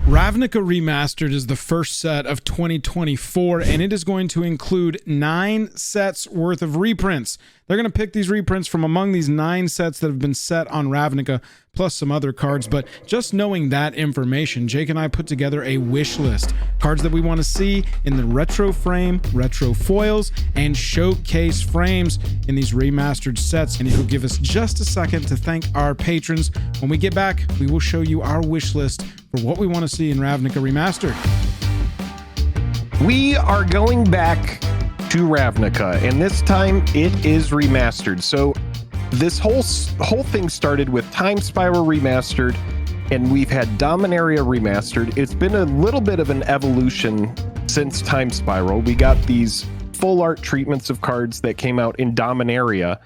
Ravnica Remastered is the first set of 2024, and it is going to include 9 sets worth of reprints. They're going to pick these reprints from among these 9 sets that have been set on Ravnica, plus some other cards. But just knowing that information, Jake and I put together a wish list. Cards that we want to see in the retro frame, retro foils, and showcase frames in these remastered sets. And if you'll give us just a second to thank our patrons, when we get back, we will show you our wish list for what we want to see in Ravnica Remastered. We are going back to Ravnica, and this time it is remastered. So this whole thing started with Time Spiral Remastered, and we've had Dominaria Remastered. It's been a little bit of an evolution since Time Spiral. We got these full art treatments of cards that came out in Dominaria.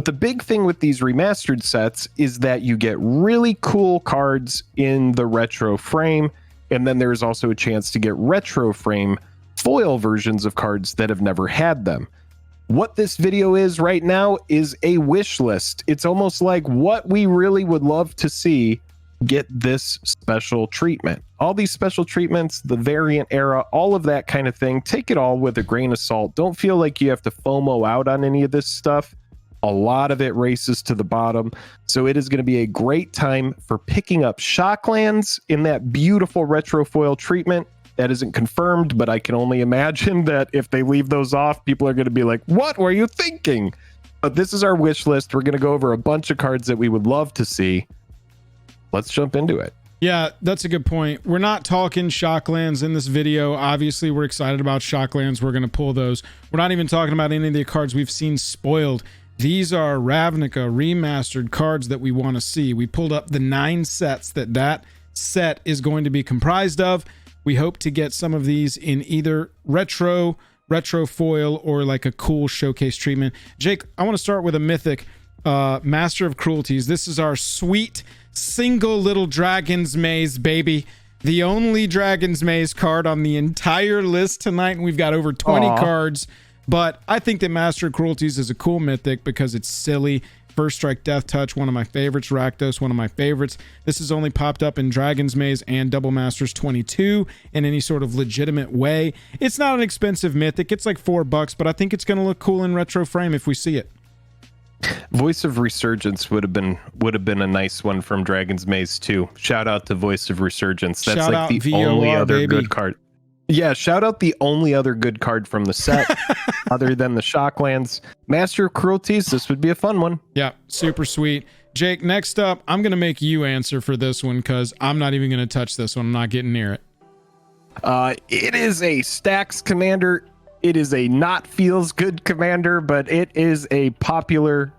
The big thing with these remastered sets is that you get really cool cards in the retro frame, and then there's also a chance to get retro frame foil versions of cards that have never had them. What this video is right now is a wish list. It's almost like what we really would love to see get this special treatment. All these special treatments, the variant era, all of that kind of thing, take it all with a grain of salt. Don't feel like you have to FOMO out on any of this stuff. A lot of it races to the bottom. So it is going to be a great time for picking up Shocklands in that beautiful retro foil treatment. That isn't confirmed, but I can only imagine that if they leave those off, people are going to be like, what were you thinking? But this is our wish list. We're going to go over a bunch of cards that we would love to see. Let's jump into it. Yeah, that's a good point. We're not talking Shocklands in this video. Obviously, we're excited about Shocklands. We're going to pull those. We're not even talking about any of the cards we've seen spoiled. These are Ravnica Remastered cards that we want to see. We pulled up the 9 sets that set is going to be comprised of. We hope to get some of these in either retro foil, or like a cool showcase treatment. Jake, I want to start with a mythic, Master of Cruelties. This is our sweet single little Dragon's Maze, baby. The only Dragon's Maze card on the entire list tonight, and we've got over 20 cards. But I think that Master of Cruelties is a cool mythic because it's silly. First Strike Death Touch, one of my favorites. Rakdos, one of my favorites. This has only popped up in Dragon's Maze and Double Masters 22 in any sort of legitimate way. It's not an expensive mythic. It's like $4, but I think it's going to look cool in retro frame if we see it. Voice of Resurgence would have been a nice one from Dragon's Maze too. Shout out to Voice of Resurgence. That's shout like the VOR, only other baby. good card. Yeah, shout out the only other good card from the set other than the Shocklands. Master of Cruelties, this would be a fun one. Yeah, super sweet. Jake, next up, I'm going to make you answer for this one because I'm not even going to touch this one. I'm not getting near it. It is a Stacks commander. It is a not feels good commander, but it is a popular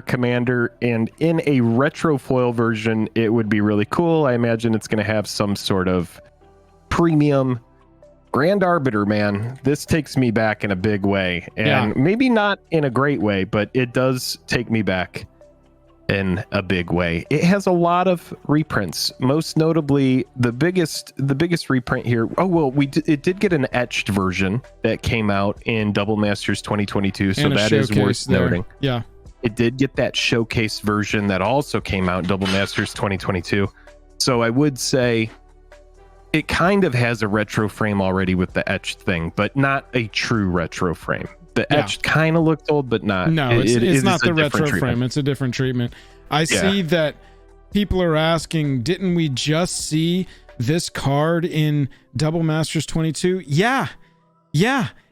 commander, and in a retro foil version, it would be really cool. I imagine it's going to have some sort of premium. Grand Arbiter, man, this takes me back in a big way, and maybe not in a great way, but it does take me back in a big way. It has a lot of reprints, most notably the biggest reprint here. Oh well, it did get an etched version that came out in Double Masters 2022, so that is worth noting. Yeah, it did get that showcase version that also came out in Double Masters 2022. So I would say it kind of has a retro frame already with the etched thing, but not a true retro frame. The etched kind of looked old, but not. No, it's not the retro frame. It's a different treatment. I see that people are asking, didn't we just see this card in Double Masters 22? Yeah.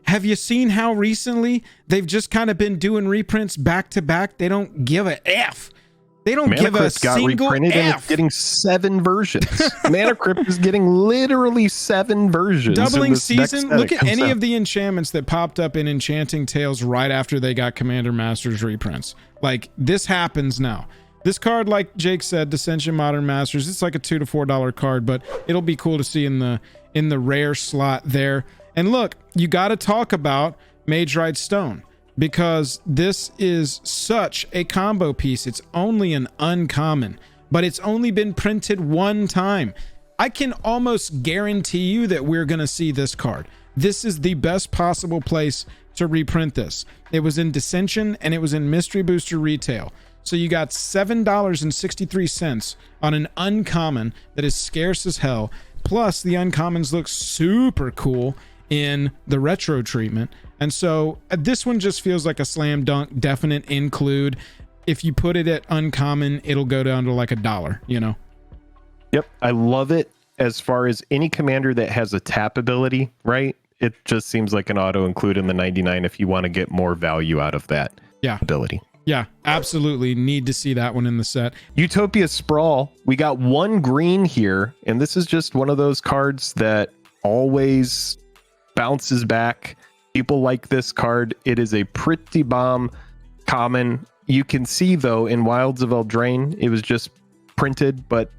Have you seen how recently they've just kind of been doing reprints back to back? They don't give a F. They don't give a single reprinted F. And it's getting 7 versions. Mana Crypt is getting literally 7 versions. Doubling season. Look at any of the enchantments that popped up in Enchanting Tales right after they got Commander Masters reprints. Like, this happens now. This card, like Jake said, Dissension Modern Masters, it's like a $2 to $4 card, but it'll be cool to see in the rare slot there. And look, you got to talk about Mage Ride Stone, because this is such a combo piece. It's only an uncommon, but it's only been printed 1 time. I can almost guarantee you that we're going to see this card. This is the best possible place to reprint this. It was in Dissension and it was in Mystery Booster Retail. So you got $7.63 on an uncommon that is scarce as hell. Plus, the uncommons look super cool in the retro treatment. And so this one just feels like a slam dunk, definite include. If you put it at uncommon, it'll go down to like $1, you know? Yep. I love it as far as any commander that has a tap ability, right? It just seems like an auto include in the 99 if you want to get more value out of that ability. Yeah, absolutely. Need to see that one in the set. Utopia Sprawl. We got one green here, and this is just one of those cards that always bounces back. People like this card. It is a pretty bomb common. You can see, though, in Wilds of Eldraine, it was just printed, but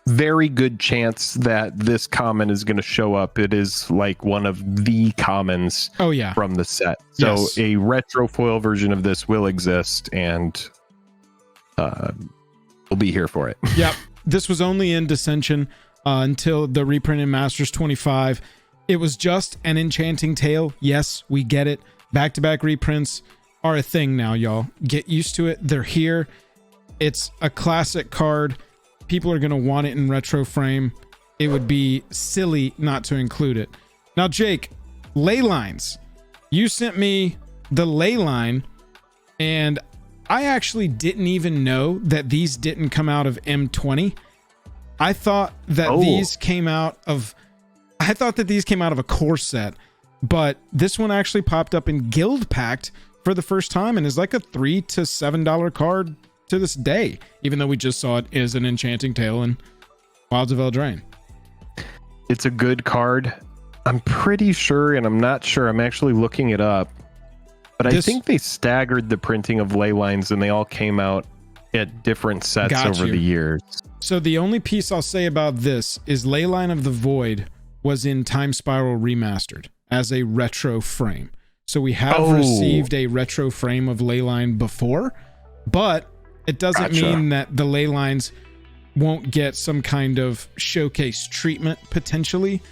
very good chance that this common is going to show up. It is like one of the commons from the set. So a retro foil version of this will exist, and we'll be here for it. Yep. This was only in Dissension until the reprint in Masters 25. It was just an Enchanting Tale. Yes, we get it. Back-to-back reprints are a thing now, y'all. Get used to it. They're here. It's a classic card. People are going to want it in retro frame. It would be silly not to include it. Now, Jake, ley lines. You sent me the ley line, and I actually didn't even know that these didn't come out of M20. I thought that these came out of a core set, but this one actually popped up in Guild Pact for the first time and is like a $3 to $7 card to this day, even though we just saw it as an Enchanting Tale in Wilds of Eldraine. It's a good card. I'm pretty sure, and I'm not sure, I'm actually looking it up, but I think they staggered the printing of ley lines and they all came out at different sets over the years. So the only piece I'll say about this is Leyline of the Void was in Time Spiral Remastered as a retro frame. So we have received a retro frame of Leyline before, but it doesn't mean that the ley lines won't get some kind of showcase treatment potentially.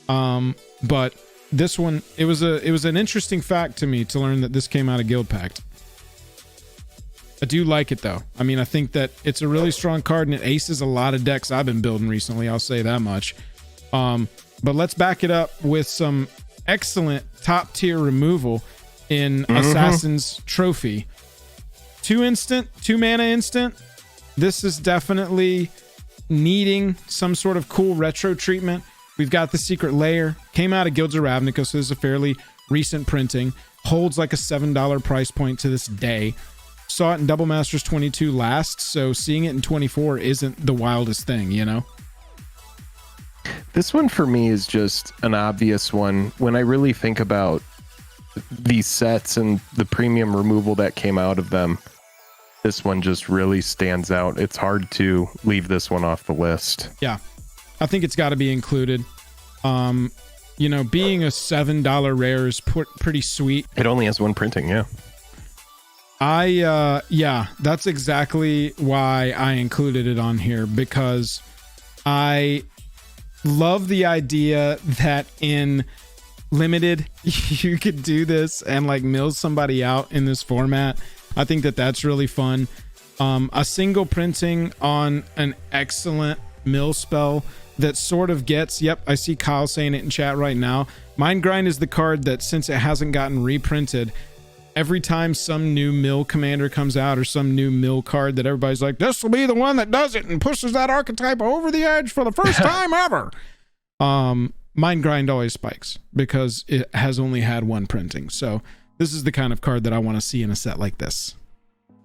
But this one, it was an interesting fact to me to learn that this came out of Guild Pact. I do like it though. I mean, I think that it's a really strong card and it aces a lot of decks I've been building recently. I'll say that much. But let's back it up with some excellent top tier removal in Assassin's Trophy. 2 mana instant. This is definitely needing some sort of cool retro treatment. We've got the Secret Lair. Came out of Guilds of Ravnica, so this is a fairly recent printing. Holds like a $7 price point to this day. Saw it in Double Masters 22 last, so seeing it in 24 isn't the wildest thing, you know? This one for me is just an obvious one. When I really think about these sets and the premium removal that came out of them, this one just really stands out. It's hard to leave this one off the list. Yeah, I think it's got to be included. You know, being a $7 rare is pretty sweet. It only has one printing, yeah. Yeah, that's exactly why I included it on here, because I love the idea that in limited you could do this and like mill somebody out in this format. I think that that's really fun. A single printing on an excellent mill spell that sort of gets, yep, I see Kyle saying it in chat right now. Mind Grind is the card that, since it hasn't gotten reprinted, every time some new mill commander comes out or some new mill card that everybody's like, this will be the one that does it and pushes that archetype over the edge for the first time ever. Mind Grind always spikes because it has only had one printing. So this is the kind of card that I want to see in a set like this.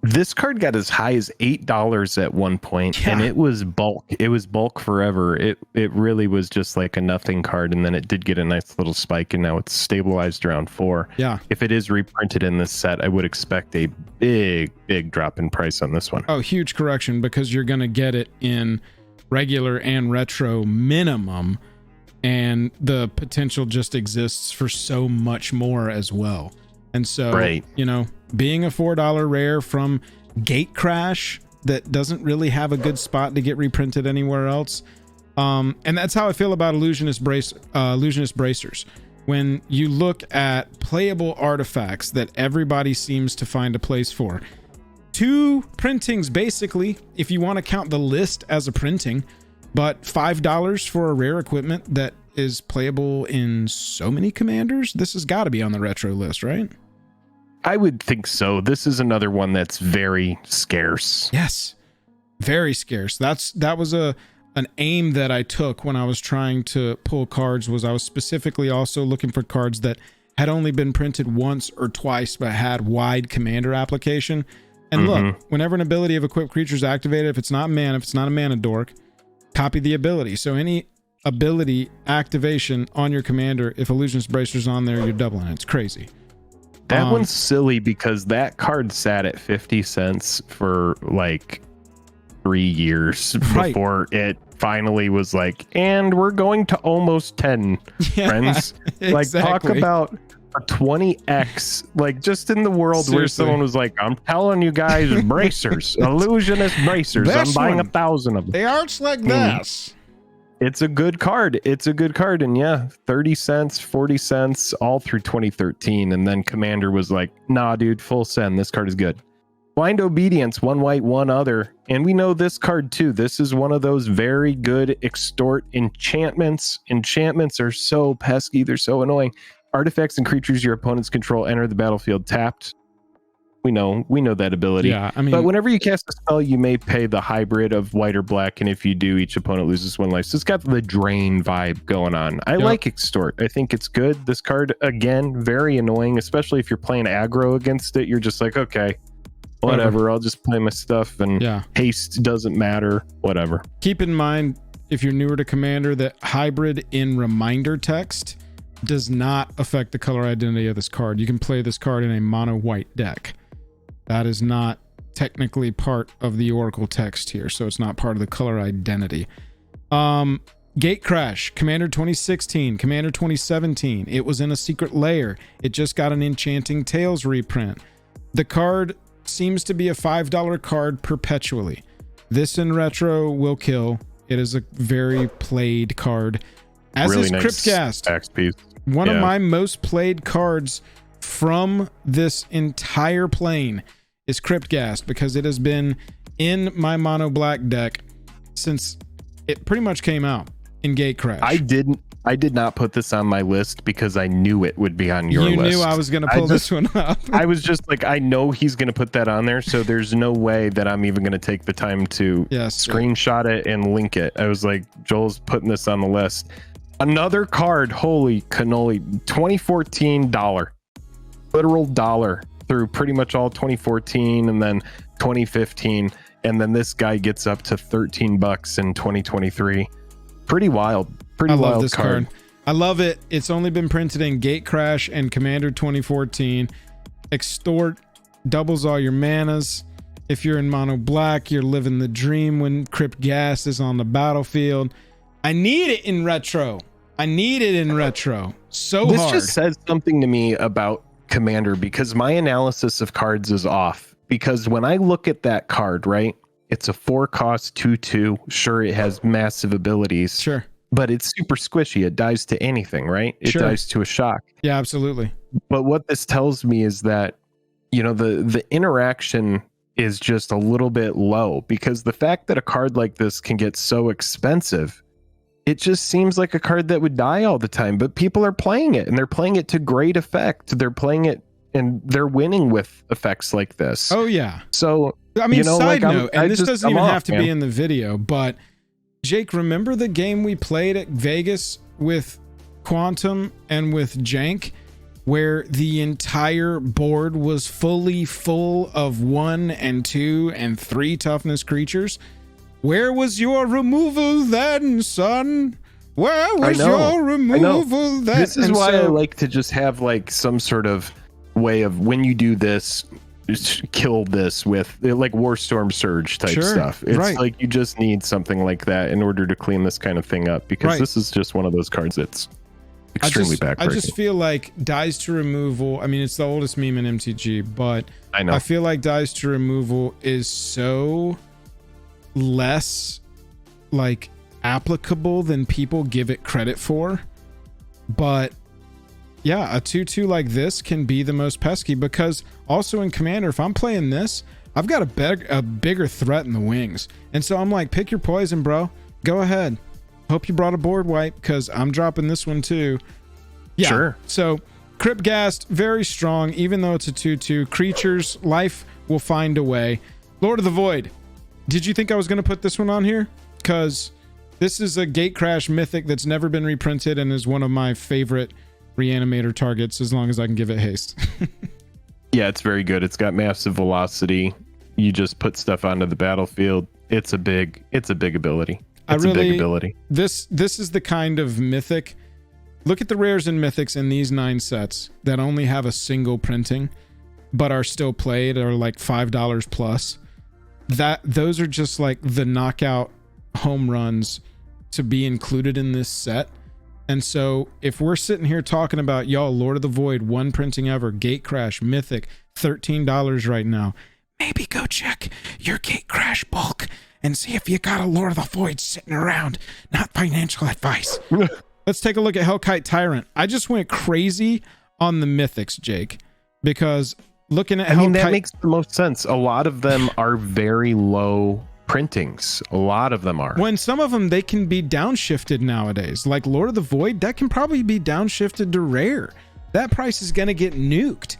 This card got as high as $8 at one point, and it was bulk. It was bulk forever. It really was just like a nothing card, and then it did get a nice little spike, and now it's stabilized around $4. Yeah. If it is reprinted in this set, I would expect a big drop in price on this one. Oh, huge correction, because you're going to get it in regular and retro minimum, and the potential just exists for so much more as well. And so, you know, being a $4 rare from Gate Crash that doesn't really have a good spot to get reprinted anywhere else. And that's how I feel about Illusionist Bracers. When you look at playable artifacts that everybody seems to find a place for. 2 printings, basically, if you want to count the list as a printing. But $5 for a rare equipment that is playable in so many commanders, this has got to be on the retro list, right? I would think so. This is another one that's very scarce. Yes, very scarce. That was an aim that I took when I was trying to pull cards. Was I was specifically also looking for cards that had only been printed once or twice but had wide commander application. And look, whenever an ability of equipped creature is activated, if it's not mana, if it's not a mana dork, copy the ability. So any ability activation on your commander, if Illusionist Bracer's on there, you're doubling it. It's crazy. That one's silly because that card sat at 50 cents for like 3 years before it finally was like, and we're going to almost 10, friends. Like, exactly. talk about a 20x, like, just in the world. Seriously. Where someone was like, I'm telling you guys, bracers, illusionist bracers, I'm buying 1,000 of them. The art's like this. It's a good card. It's a good card. And yeah, 30 cents, 40 cents, all through 2013. And then Commander was like, nah, dude, full send. This card is good. Blind Obedience, 1 white, 1 other. And we know this card too. This is one of those very good extort enchantments. Enchantments are so pesky. They're so annoying. Artifacts and creatures your opponents control enter the battlefield tapped. We know that ability. Yeah, I mean, but whenever you cast a spell, you may pay the hybrid of white or black, and if you do, each opponent loses 1 life. So it's got the drain vibe going on. I like extort. I think it's good. This card, again, very annoying, especially if you're playing aggro against it. You're just like, okay, whatever. I'll just play my stuff, and haste doesn't matter. Whatever. Keep in mind, if you're newer to Commander, that hybrid in reminder text does not affect the color identity of this card. You can play this card in a mono white deck. That is not technically part of the Oracle text here, so it's not part of the color identity. Gate Crash, Commander 2016, Commander 2017. It was in a secret layer. It just got an Enchanting Tales reprint. The card seems to be a $5 card perpetually. This in retro will kill. It is a very played card. As really is nice Cryptcast. One of my most played cards from this entire plane is Cryptcast, because it has been in my mono black deck since it pretty much came out in Gate Crash. I did not put this on my list because I knew it would be on your list. You knew I was going to pull this one up. I was just like, I know he's going to put that on there, so there's no way that I'm even going to take the time to screenshot it and link it. I was like, Joel's putting this on the list. Another card, holy cannoli, 2014 dollar, literal dollar through pretty much all 2014 and then 2015, and then this guy gets up to $13 in 2023. Pretty wild. I love this card. I love it. It's only been printed in Gate Crash and Commander 2014. Extort doubles all your manas. If you're in mono black, you're living the dream when Crypt Gas is on the battlefield. I need it in retro. So this hard. This just says something to me about Commander, because my analysis of cards is off. Because when I look at that card, right, it's a 4-cost 2/2. Sure, it has massive abilities. Sure. But it's super squishy. It dies to anything, right? It dies to a shock. Yeah, absolutely. But what this tells me is that, you know, the interaction is just a little bit low, because the fact that a card like this can get so expensive, it just seems like a card that would die all the time. But people are playing it, and they're playing it to great effect. They're playing it and they're winning with effects like this. Oh, yeah. So, I mean, side note, and this doesn't even have to be in the video, but Jake, remember the game we played at Vegas with Quantum and with Jank, where the entire board was fully full of 1 and 2 and 3 toughness creatures? Where was your removal then, son? Where was your removal then? This is why I like to just have like some sort of way of, when you do this, just kill this with like Warstorm Surge type stuff. It's like you just need something like that in order to clean this kind of thing up, because this is just one of those cards that's extremely backbreaking. I just feel like Dies to Removal, I mean, it's the oldest meme in MTG, but I feel like Dies to Removal is so less like applicable than people give it credit for. But yeah, a 2/2 like this can be the most pesky, because also in Commander, if I'm playing this, I've got a bigger threat in the wings. And so I'm like, pick your poison, bro. go ahead. Hope you brought a board wipe, because I'm dropping this one too. Yeah. Sure. So Cryptghast, very strong, even though it's a 2/2. Creatures, life will find a way. Lord of the Void. Did you think I was going to put this one on here? Because this is a Gatecrash mythic that's never been reprinted and is one of my favorite reanimator targets, as long as I can give it haste. Yeah, it's very good. It's got massive velocity. You just put stuff onto the battlefield. It's a big ability. It's a big ability. This is the kind of mythic. Look at the rares and mythics in these 9 sets that only have a single printing, but are still played, or like $5 plus. Those are just like the knockout home runs to be included in this set. And so if we're sitting here talking about, y'all, Lord of the Void, 1 printing ever, Gatecrash, mythic, $13 right now, maybe go check your Gatecrash bulk and see if you got a Lord of the Void sitting around. Not financial advice. Let's take a look at Hellkite Tyrant. I just went crazy on the mythics, Jake, because looking at Hellkite, that makes the most sense. A lot of them are very low printings. A lot of them are. When some of them, they can be downshifted nowadays. Like Lord of the Void, that can probably be downshifted to rare. That price is going to get nuked.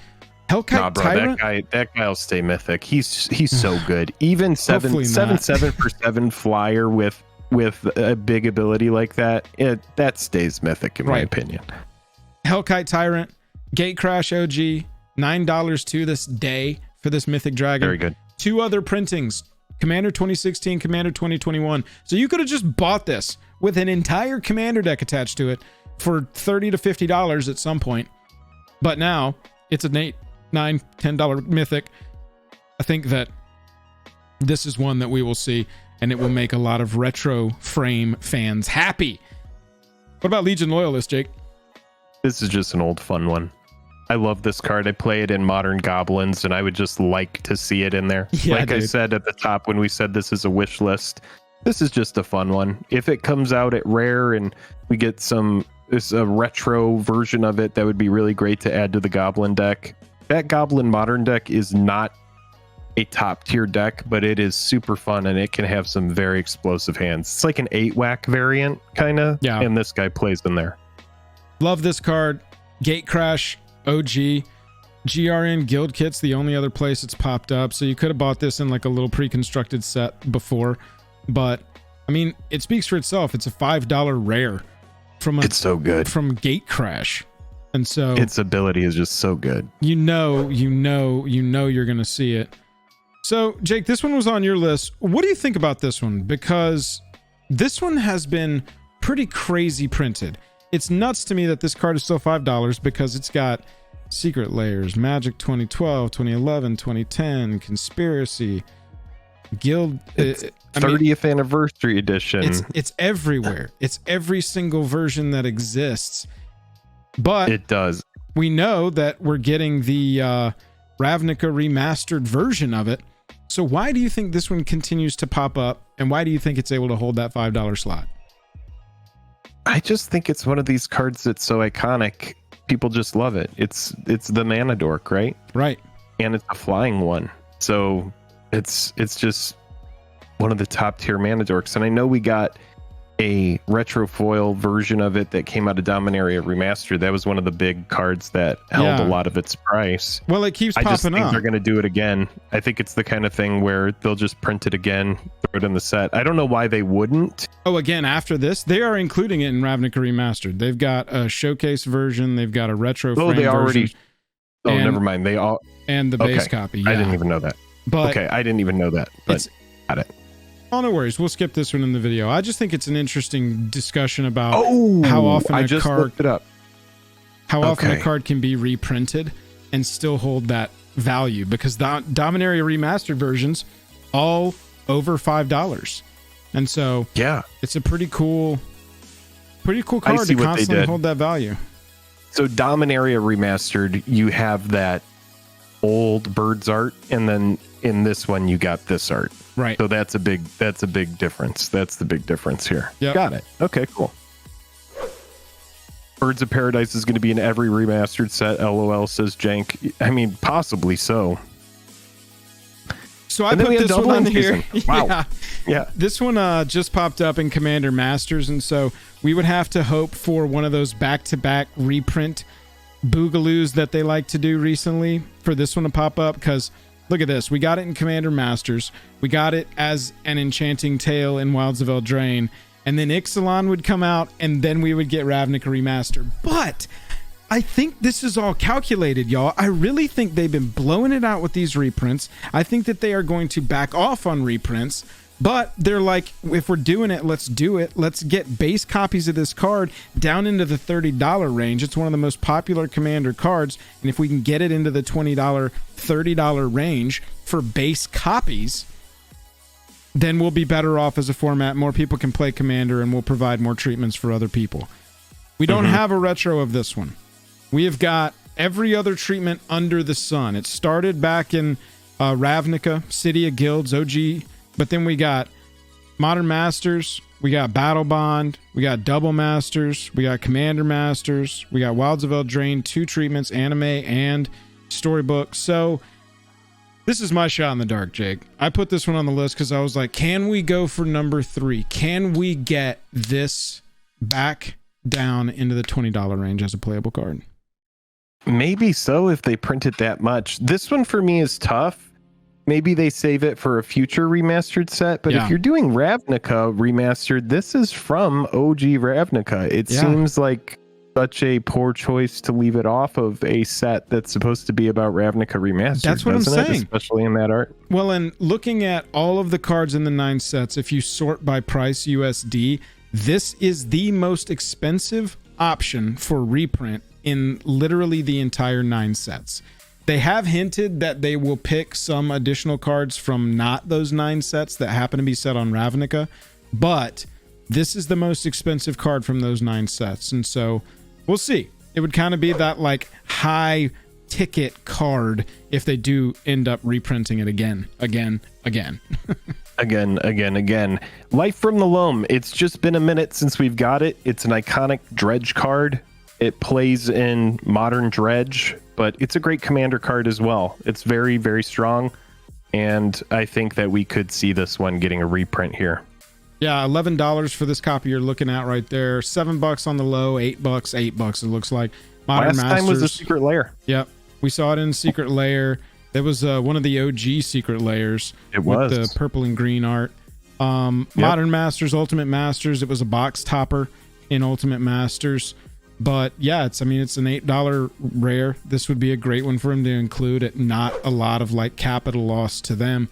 Hellkite Tyrant, that guy will stay mythic. He's so good. Even 7/7 for 7 flyer with a big ability like that, that stays mythic in my opinion. Hellkite Tyrant, Gatecrash OG, $9 to this day for this mythic dragon. Very good. 2 other printings, Commander 2016, Commander 2021. So you could have just bought this with an entire Commander deck attached to it for $30 to $50 at some point. But now it's an $8, $9, $10 mythic. I think that this is one that we will see, and it will make a lot of retro frame fans happy. What about Legion Loyalist, Jake? This is just an old fun one. I love this card. I play it in Modern Goblins, and I would just like to see it in there. Yeah, like I said at the top when we said this is a wish list, this is just a fun one. If it comes out at rare and we get a retro version of it, that would be really great to add to the Goblin deck. That Goblin Modern deck is not a top tier deck, but it is super fun, and it can have some very explosive hands. It's like an 8-whack variant, kind of. Yeah. And this guy plays in there. Love this card. Gatecrash OG. GRN Guild Kit's the only other place it's popped up, so you could have bought this in like a little pre-constructed set before, but I mean, it speaks for itself. It's a $5 rare it's so good from Gatecrash, and so its ability is just so good. You know you're gonna see it. So Jake, this one was on your list. What do you think about this one? Because this one has been pretty crazy printed. It's nuts to me that this card is still $5 because it's got Secret Layers, Magic 2012, 2011, 2010, Conspiracy, Guild. It's 30th anniversary edition. It's everywhere. It's every single version that exists. But it does. We know that we're getting the Ravnica Remastered version of it. So why do you think this one continues to pop up, and why do you think it's able to hold that $5 slot? I just think it's one of these cards that's so iconic. People just love it. It's the Mana Dork, right? Right. And it's a flying one. So it's just one of the top tier Mana Dorks. And I know we got a retro foil version of it that came out of Dominaria Remastered. That was one of the big cards that held a lot of its price. Well, it keeps popping up. I just think they're going to do it again. I think it's the kind of thing where they'll just print it again, throw it in the set. I don't know why they wouldn't. Oh, again, after this, they are including it in Ravnica Remastered. They've got a showcase version. They've got a retro frame they already version. Oh, never mind. They all and the base copy. Yeah. I didn't even know that. But okay, I didn't even know that. But got it. Oh, no worries. We'll skip this one in the video. I just think it's an interesting discussion about how often a card looked it up. How often a card can be reprinted and still hold that value, because the Dominaria Remastered versions all over $5. And so it's a pretty cool card to constantly hold that value. So Dominaria Remastered, you have that old Birds art, and then in this one you got this art. Right. So that's a big difference. That's the big difference here. Yep. Got it. Okay, cool. Birds of Paradise is going to be in every remastered set. LOL, says Jank. I mean, possibly so. So I And then put we had this one doubling on here. season. Wow. Yeah. Yeah. This one just popped up in Commander Masters, and so we would have to hope for one of those back-to-back reprint boogaloos that they like to do recently for this one to pop up, because look at this. We got it in Commander Masters. We got it as an Enchanting Tale in Wilds of Eldraine, and then Ixalan would come out, and then we would get Ravnica Remastered. But I think this is all calculated, y'all. I really think they've been blowing it out with these reprints. I think that they are going to back off on reprints, but they're like, if we're doing it, let's do it. Let's get base copies of this card down into the $30 range. It's one of the most popular Commander cards, and if we can get it into the $20, $30 range for base copies, then we'll be better off as a format. More people can play Commander, and we'll provide more treatments for other people. We don't have a retro of this one. We have got every other treatment under the sun. It started back in Ravnica, City of Guilds, OG, but then we got Modern Masters, we got Battle Bond, we got Double Masters, we got Commander Masters, we got Wilds of Eldraine, 2 treatments, anime and storybook. So this is my shot in the dark, Jake. I put this one on the list because I was like, can we go for number 3? Can we get this back down into the $20 range as a playable card? Maybe so if they print it that much. This one for me is tough. Maybe they save it for a future remastered set, but if you're doing Ravnica Remastered, this is from OG Ravnica. It seems like such a poor choice to leave it off of a set that's supposed to be about Ravnica Remastered. That's what I'm saying. Especially in that art. Well, and looking at all of the cards in the 9 sets, if you sort by price USD, this is the most expensive option for reprint in literally the entire 9 sets. They have hinted that they will pick some additional cards from not those 9 sets that happen to be set on Ravnica, but this is the most expensive card from those 9 sets. And so we'll see. It would kind of be that like high ticket card if they do end up reprinting it again. Again. Life from the Loam. It's just been a minute since we've got it. It's an iconic Dredge card. It plays in Modern Dredge, but it's a great Commander card as well. It's very, very strong, and I think that we could see this one getting a reprint here. Yeah, $11 for this copy you're looking at right there. $7 on the low, $8 it looks like. Modern Last Masters. time was the Secret Lair. Yep, we saw it in Secret Lair. That was one of the OG Secret Lairs. It was. With the purple and green art. Modern Masters, Ultimate Masters. It was a box topper in Ultimate Masters. But yeah, it's an $8 rare. This would be a great one for him to include at not a lot of like capital loss to them.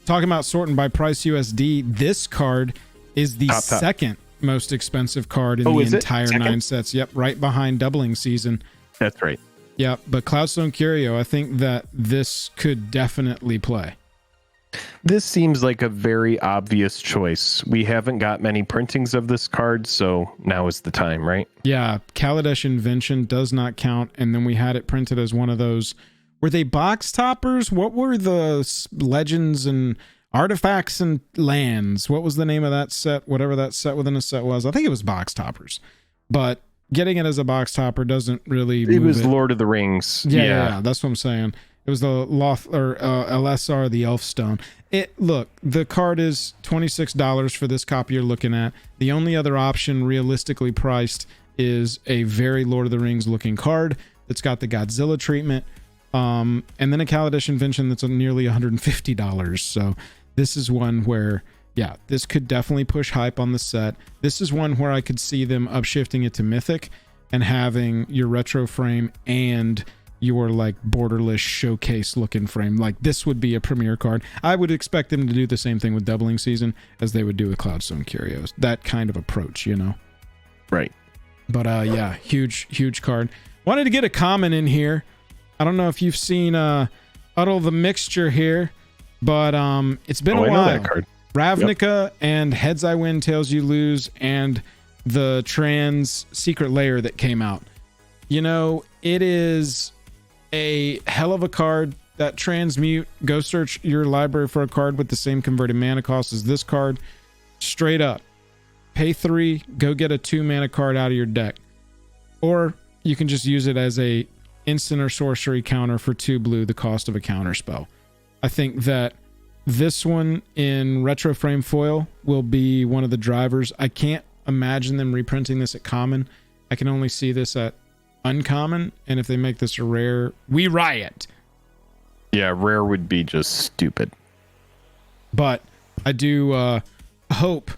Talking about sorting by price USD, this card is the second most expensive card in the entire 9 sets. Yep, right behind Doubling Season. That's right. Yeah, but Cloudstone Curio, I think that this could definitely play. This seems like a very obvious choice. We haven't got many printings of this card, so now is the time, right? Yeah, Kaladesh Invention does not count, and then we had it printed as one of those. Were they box toppers? What were the legends and artifacts and lands? What was the name of that set? Whatever that set within a set was. I think it was box toppers. But getting it as a box topper doesn't really move it. Was Lord of the Rings. Yeah, that's what I'm saying. It was the LSR, the Elfstone. Look, the card is $26 for this copy you're looking at. The only other option realistically priced is a very Lord of the Rings looking card that's got the Godzilla treatment. And then a Kaladesh Invention that's nearly $150. So this is one where, yeah, this could definitely push hype on the set. This is one where I could see them upshifting it to Mythic and having your retro frame and your like borderless showcase looking frame. Like this would be a premier card. I would expect them to do the same thing with Doubling Season as they would do with Cloudstone Curios. That kind of approach, you know? Right. But yeah, huge card. Wanted to get a comment in here. I don't know if you've seen Uddle the Mixture here, but it's been a while. I know that card. Ravnica and Heads I Win, Tails You Lose, and the Trans Secret Lair that came out. You know, it is a hell of a card. That Transmute, go search your library for a card with the same converted mana cost as this card. Straight up. Pay 3, go get a 2 mana card out of your deck. Or you can just use it as a instant or sorcery counter for 2 blue, the cost of a counter spell. I think that This one in retro frame foil will be one of the drivers. I can't imagine them reprinting this at common. I can only see this at uncommon, and if they make this a rare, we riot. Yeah, rare would be just stupid. But I do hope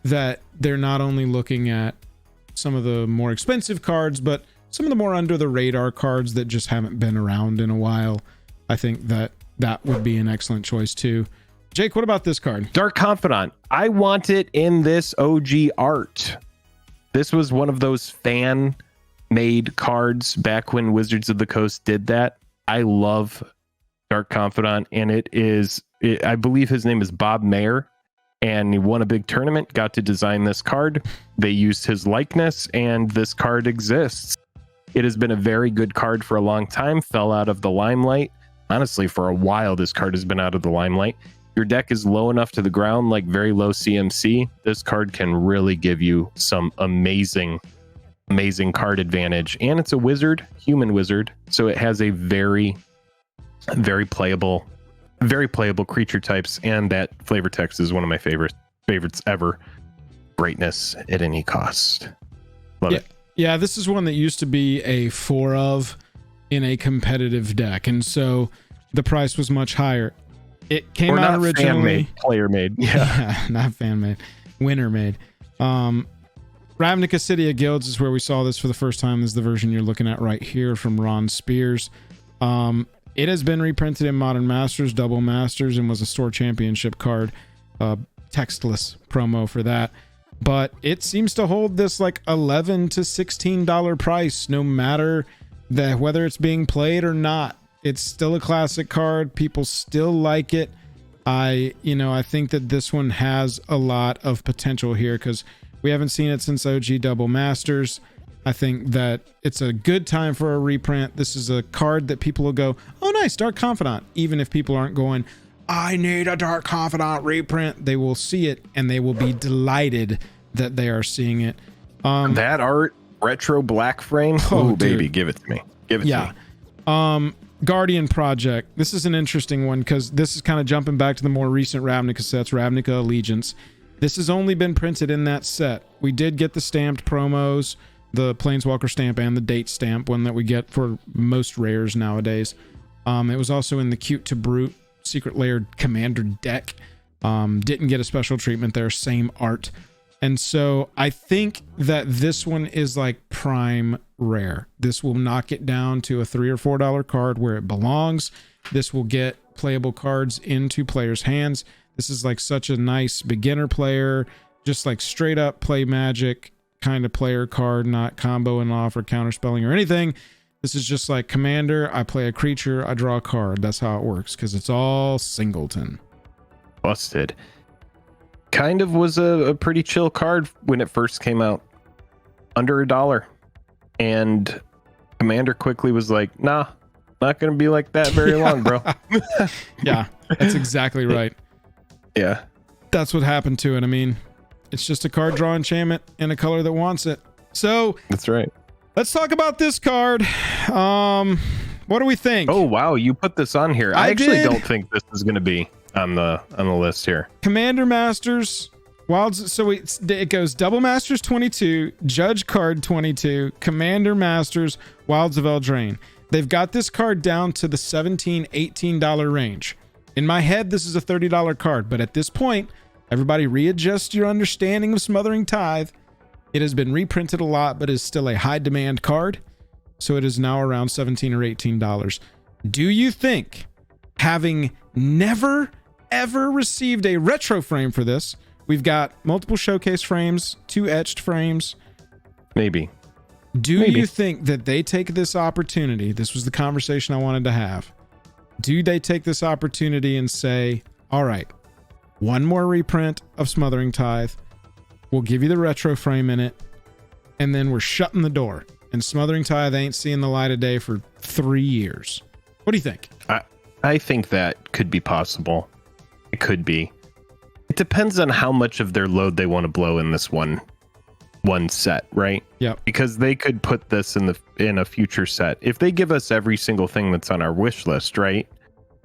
that they're not only looking at some of the more expensive cards, but some of the more under the radar cards that just haven't been around in a while. I think that that would be an excellent choice too. Jake, what about this card? Dark Confidant. I want it in this OG art. This was one of those fan-made cards back when Wizards of the Coast did that. I love Dark Confidant, and I believe his name is Bob Mayer, and he won a big tournament, got to design this card. They used his likeness, and this card exists. It has been a very good card for a long time, fell out of the limelight. Honestly, for a while, this card has been out of the limelight. Your deck is low enough to the ground, like very low CMC. This card can really give you some amazing card advantage. And it's a wizard, human wizard. So it has a very playable creature types. And that flavor text is one of my favorites ever. Greatness at any cost. Love it. Yeah, this is one that used to be a 4 of in a competitive deck. And so the price was much higher. It came out originally player made. Yeah, not fan made, winner made. Ravnica City of Guilds is where we saw this for the first time. This is the version you're looking at right here from Ron Spears. It has been reprinted in Modern Masters, Double Masters, and was a store championship card. Textless promo for that. But it seems to hold this like $11 to $16 price, no matter whether it's being played or not. It's still a classic card. People still like it. I think that this one has a lot of potential here because we haven't seen it since OG Double Masters. I think that it's a good time for a reprint. This is a card that people will go, oh, nice, Dark Confidant. Even if people aren't going, I need a Dark Confidant reprint, they will see it and they will be delighted that they are seeing it. That art, retro black frame. Oh, baby, give it to me. Give it to me. Guardian Project. This is an interesting one because this is kind of jumping back to the more recent Ravnica sets, Ravnica Allegiance. This has only been printed in that set. We did get the stamped promos, the Planeswalker stamp and the date stamp, one that we get for most rares nowadays. It was also in the Cute to Brute Secret Lair Commander deck. Didn't get a special treatment there, same art. And so I think that this one is like prime rare. This will knock it down to a $3 or $4 card where it belongs. This will get playable cards into players' hands. This is like such a nice beginner player, just like straight up play Magic kind of player card, not comboing off or counterspelling or anything. This is just like Commander. I play a creature, I draw a card. That's how it works because it's all singleton. Busted. Kind of was a pretty chill card when it first came out, under $1, and Commander quickly was like, nah, not gonna be like that very long, bro. Yeah, that's exactly right. Yeah, that's what happened to it. I mean, it's just a card draw enchantment in a color that wants it. So that's right. Let's talk about this card. What do we think? Oh wow, you put this on here. I actually don't think this is gonna be on the list here. Commander Masters Wilds. So it goes Double Masters 22, Judge card 22, Commander Masters, Wilds of Eldraine. They've got this card down to the $17, $18 range. In my head, this is a $30 card, but at this point, everybody readjust your understanding of Smothering Tithe. It has been reprinted a lot, but is still a high demand card. So it is now around $17 or $18. Do you think, having never ever received a retro frame for this, we've got multiple showcase frames, 2 etched frames. Maybe. Do you think that they take this opportunity? This was the conversation I wanted to have. Do they take this opportunity and say, all right, one more reprint of Smothering Tithe. We'll give you the retro frame in it. And then we're shutting the door. And Smothering Tithe ain't seeing the light of day for 3 years. What do you think? I think that could be possible. It could be. It depends on how much of their load they want to blow in this one set, right? Yeah. Because they could put this in a future set. If they give us every single thing that's on our wish list, right?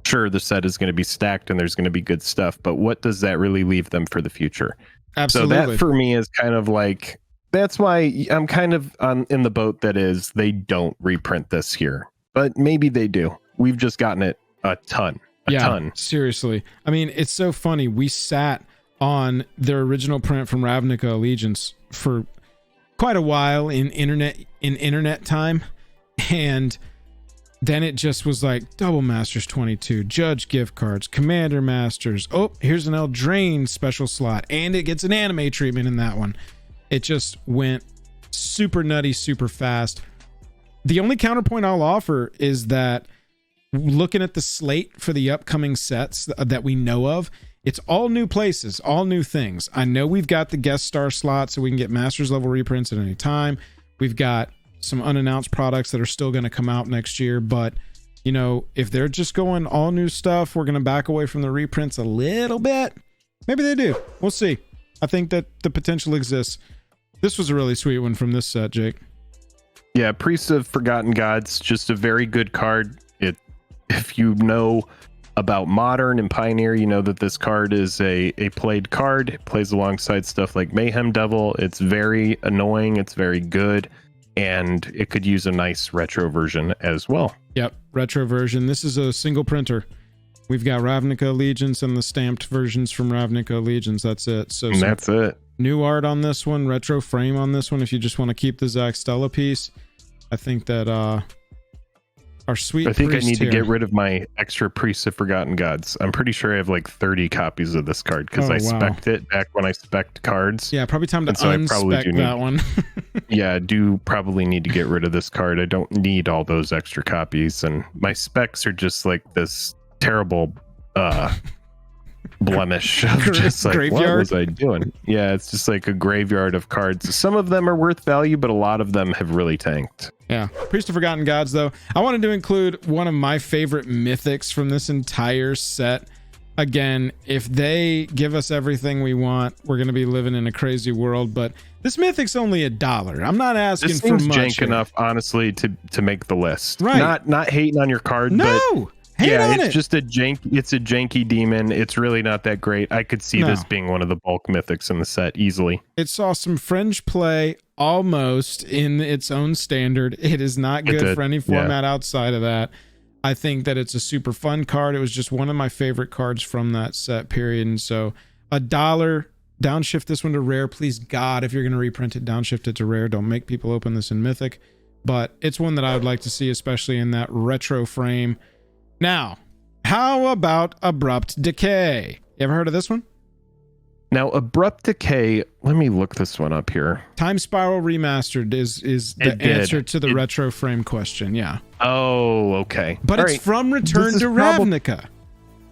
Sure, the set is going to be stacked and there's going to be good stuff, but what does that really leave them for the future? Absolutely. So that for me is kind of like, that's why I'm kind of in the boat that is they don't reprint this here, but maybe they do. We've just gotten it a ton. Seriously. I mean, it's so funny. We sat on their original print from Ravnica Allegiance for quite a while in internet time, and then it just was like Double Masters 22, Judge gift cards, Commander Masters. Oh, here's an Eldraine special slot, and it gets an anime treatment in that one. It just went super nutty, super fast. The only counterpoint I'll offer is that looking at the slate for the upcoming sets that we know of, it's all new places, all new things. I know we've got the guest star slot so we can get Masters level reprints at any time. We've got some unannounced products that are still going to come out next year, but you know, if they're just going all new stuff, we're going to back away from the reprints a little bit. Maybe they do. We'll see. I think that the potential exists. This was a really sweet one from this set, Jake. Yeah, Priests of Forgotten Gods, just a very good card. If you know about Modern and Pioneer, you know that this card is a played card. It plays alongside stuff like Mayhem Devil. It's very annoying. It's very good. And it could use a nice retro version as well. Yep, retro version. This is a single printer. We've got Ravnica Allegiance and the stamped versions from Ravnica Allegiance. That's it. So that's it. New art on this one, retro frame on this one. If you just want to keep the Zach Stella piece, I think that our sweet. I think I need to get rid of my extra Priests of Forgotten Gods. I'm pretty sure I have like 30 copies of this card because I spec'd it back when I spec'd cards. Yeah, probably time to unspec that one. Yeah, I do probably need to get rid of this card. I don't need all those extra copies, and my specs are just like this terrible blemish of just like graveyard. What was I doing? Yeah, it's just like a graveyard of cards. Some of them are worth value, but a lot of them have really tanked. Yeah, Priest of Forgotten Gods, though. I wanted to include one of my favorite mythics from this entire set. Again, if they give us everything we want, we're going to be living in a crazy world, but this mythic's only $1. I'm not asking for much. This seems jank enough, honestly, to make the list. Right. Not hating on your card, but it's just a janky demon. It's really not that great. I could see this being one of the bulk mythics in the set easily. It saw some fringe play almost in its own standard. It is not good for any format outside of that. I think that it's a super fun card. It was just one of my favorite cards from that set period. And so $1, downshift this one to rare. Please God, if you're going to reprint it, downshift it to rare. Don't make people open this in Mythic. But it's one that I would like to see, especially in that retro frame. Now, how about Abrupt Decay? You ever heard of this one? Now, Abrupt Decay, let me look this one up here. Time Spiral Remastered is the answer to the retro frame question, yeah. Oh, okay. But it's from Return to Ravnica.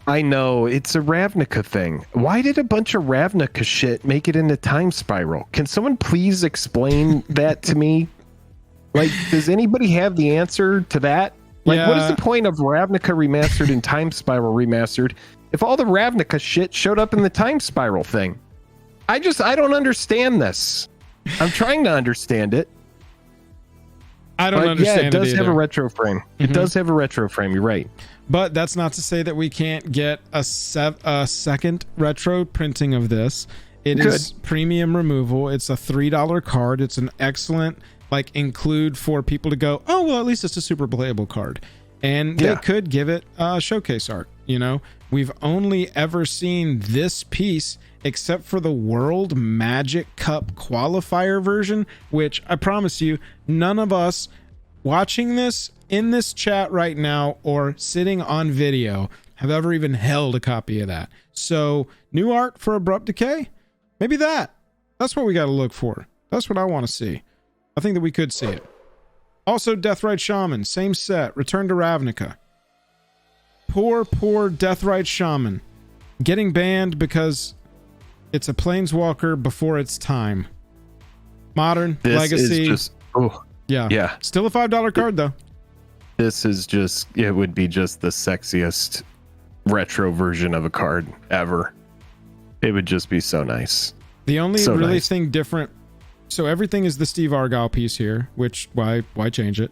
I know, it's a Ravnica thing. Why did a bunch of Ravnica shit make it into Time Spiral? Can someone please explain that to me? Like, does anybody have the answer to that? Like, what is the point of Ravnica Remastered and Time Spiral Remastered if all the Ravnica shit showed up in the Time Spiral thing? I don't understand this. I'm trying to understand it. I don't understand it. Yeah, it does have a retro frame. Mm-hmm. It does have a retro frame. You're right. But that's not to say that we can't get a second retro printing of this. It is premium removal. It's a $3 card. It's an excellent include for people to go, oh, well, at least it's a super playable card. And they could give it showcase art. You know, we've only ever seen this piece except for the World Magic Cup qualifier version, which I promise you, none of us watching this in this chat right now or sitting on video have ever even held a copy of that. So new art for Abrupt Decay, maybe that's what we got to look for. That's what I want to see. I think that we could see it. Also, Deathrite Shaman, same set, Return to Ravnica. Poor Deathrite Shaman. Getting banned because it's a planeswalker before its time. Modern, this Legacy. Is just, yeah. Still a $5 card, though. This is just, it would be just the sexiest retro version of a card ever. It would just be so nice. The only thing different, so everything is the Steve Argyle piece here, which why change it?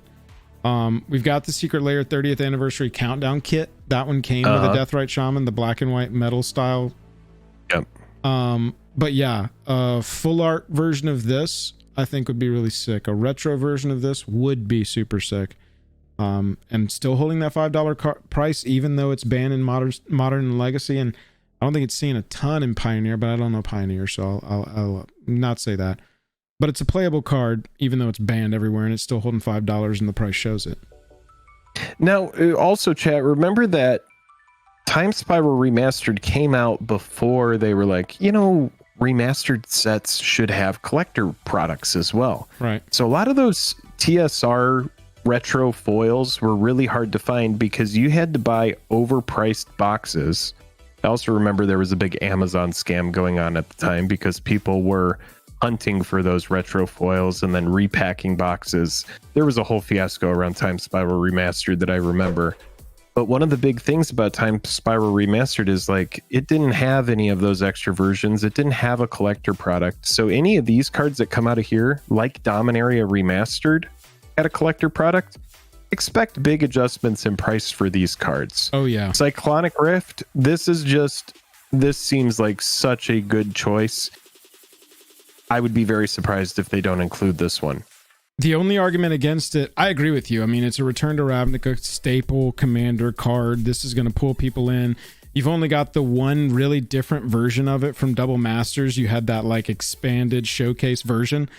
We've got the Secret Lair 30th anniversary countdown kit That one came with a Deathrite Shaman, the black and white metal style. Yep. But yeah, a full art version of this I think would be really sick. A retro version of this would be super sick. And still holding that $5 price, even though it's banned in modern and legacy. And I don't think it's seen a ton in Pioneer, but I don't know Pioneer, so I'll not say that. But it's a playable card, even though it's banned everywhere, and it's still holding $5, and the price shows it. Now, also, chat, remember that Time Spiral Remastered came out before they were like, you know, remastered sets should have collector products as well. Right. So a lot of those TSR retro foils were really hard to find because you had to buy overpriced boxes. I also remember there was a big Amazon scam going on at the time because people were hunting for those retro foils and then repacking boxes. There was a whole fiasco around Time Spiral Remastered that I remember. But one of the big things about Time Spiral Remastered is like it didn't have any of those extra versions. It didn't have a collector product. So any of these cards that come out of here, like Dominaria Remastered, had a collector product, expect big adjustments in price for these cards. Oh yeah. Cyclonic Rift, this seems like such a good choice. I would be very surprised if they don't include this one. The only argument against it, I agree with you. I mean, it's a Return to Ravnica staple commander card. This is going to pull people in. You've only got the one really different version of it from Double Masters. You had that like expanded showcase version.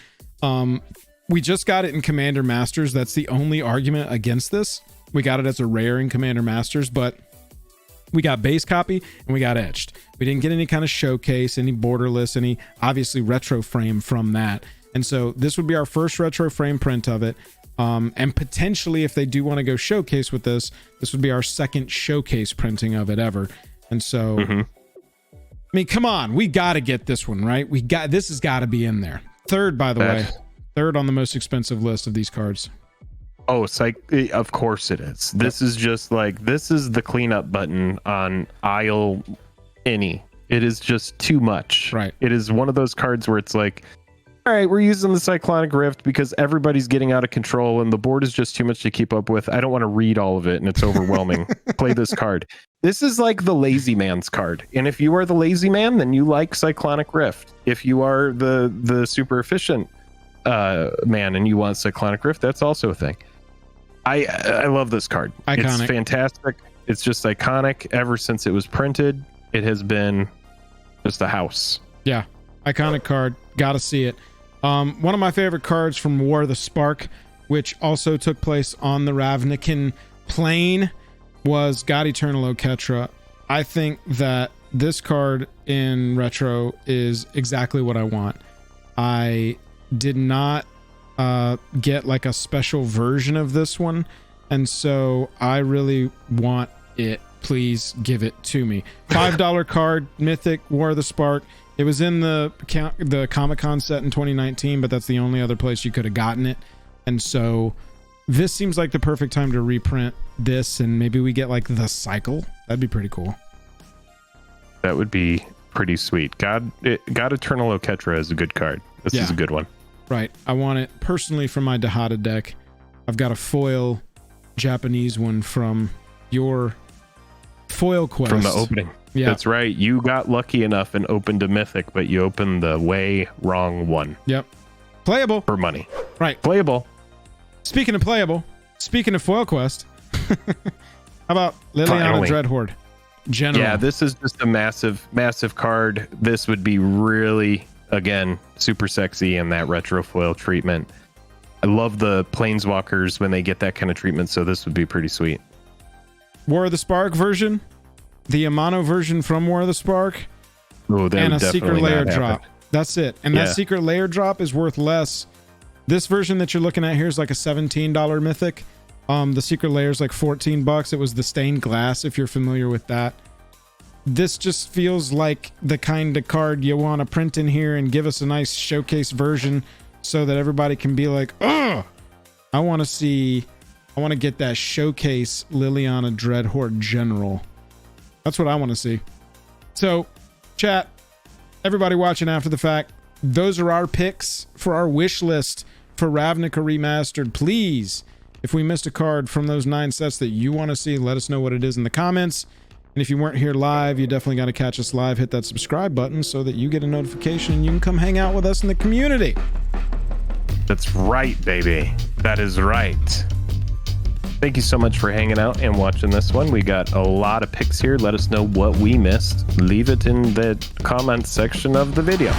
We just got it in Commander Masters. That's the only argument against this. We got it as a rare in Commander Masters, but we got base copy and we got etched. We didn't get any kind of showcase, any borderless, any obviously retro frame from that. And so this would be our first retro frame print of it. And potentially if they do want to go showcase with this, this would be our second showcase printing of it ever. And so, I mean, come on, we got to get this one, right? This has got to be in there. Third, by the way, third on the most expensive list of these cards. Oh, it's like, of course it is. This is just like, this is the cleanup button on aisle any. It is just too much. Right. It is one of those cards where it's like, all right, we're using the Cyclonic Rift because everybody's getting out of control and the board is just too much to keep up with. I don't want to read all of it and it's overwhelming. Play this card. This is like the lazy man's card. And if you are the lazy man, then you like Cyclonic Rift. If you are the super efficient man and you want Cyclonic Rift, that's also a thing. I love this card. Iconic. It's fantastic. It's just iconic. Ever since it was printed, it has been just a house. Yeah, iconic card. Gotta see it. One of my favorite cards from War of the Spark, which also took place on the Ravnican plane, was God Eternal Oketra. I think that this card in retro is exactly what I want. I did not get like a special version of this one, and so I really want it. Please give it to me. $5 card, Mythic, War of the Spark. It was in the Comic-Con set in 2019, but that's the only other place you could have gotten it. And so this seems like the perfect time to reprint this, and maybe we get like the cycle. That'd be pretty cool. That would be pretty sweet. God Eternal Oketra is a good card. This is a good one. Right. I want it personally for my Dahada deck. I've got a foil Japanese one from your foil quest. From the opening. Yeah. That's right. You got lucky enough and opened a Mythic, but you opened the way wrong one. Yep. Playable. For money. Right. Playable. Speaking of playable, speaking of foil quest, how about Liliana Dreadhorde? General. Yeah, this is just a massive, massive card. This would be really, again, super sexy in that retro foil treatment. I love the Planeswalkers when they get that kind of treatment, so this would be pretty sweet. War of the Spark version, the Amano version from War of the Spark, and a secret layer drop. That's it. And that secret layer drop is worth less. This version that you're looking at here is like a $17 Mythic. The secret layer is like $14. It was the stained glass, if you're familiar with that. This just feels like the kind of card you want to print in here and give us a nice showcase version so that everybody can be like, oh, I want to get that showcase Liliana Dreadhorde General. That's what I want to see. So, chat, everybody watching after the fact, those are our picks for our wish list for Ravnica Remastered. Please If we missed a card from those 9 sets that you want to see, let us know what it is in the comments. And if you weren't here live, you definitely got to catch us live. Hit that subscribe button so that you get a notification and you can come hang out with us in the community. That's right, baby. That is right. Thank you so much for hanging out and watching this one. We got a lot of picks here. Let us know what we missed. Leave it in the comments section of the video.